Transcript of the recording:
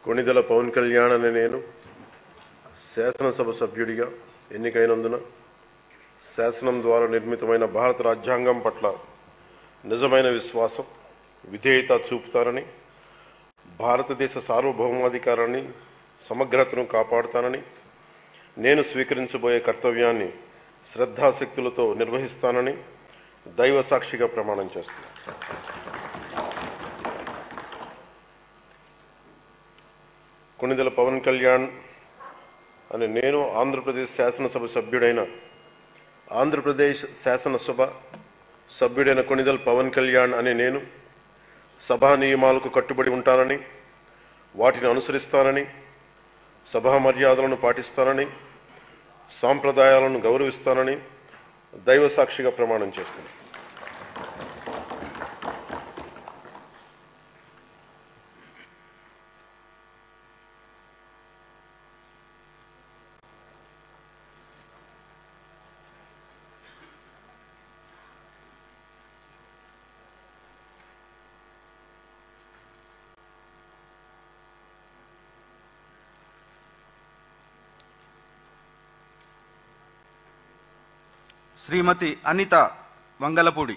కొణిదెల పవన్ కళ్యాణ్ అనే నేను శాసనసభ సభ్యుడిగా ఎన్నికైనందున శాసనం ద్వారా నిర్మితమైన భారత రాజ్యాంగం పట్ల నిజమైన విశ్వాసం, విధేయత చూపుతానని, భారతదేశ సార్వభౌమాధికారాన్ని, సమగ్రతను కాపాడుతానని, నేను స్వీకరించబోయే కర్తవ్యాన్ని శ్రద్ధాశక్తులతో నిర్వహిస్తానని దైవ సాక్షిగా ప్రమాణం చేస్తున్నాను. కొణిదెల పవన్ కళ్యాణ్ అని నేను ఆంధ్రప్రదేశ్ శాసనసభ సభ్యుడైన కొణిదెల పవన్ కళ్యాణ్ అని నేను సభా నియమాలకు కట్టుబడి ఉంటానని, వాటిని అనుసరిస్తానని, సభా మర్యాదలను పాటిస్తానని, సాంప్రదాయాలను గౌరవిస్తానని దైవ సాక్షిగా ప్రమాణం చేస్తున్నాను. శ్రీమతి అనిత వంగలపూడి.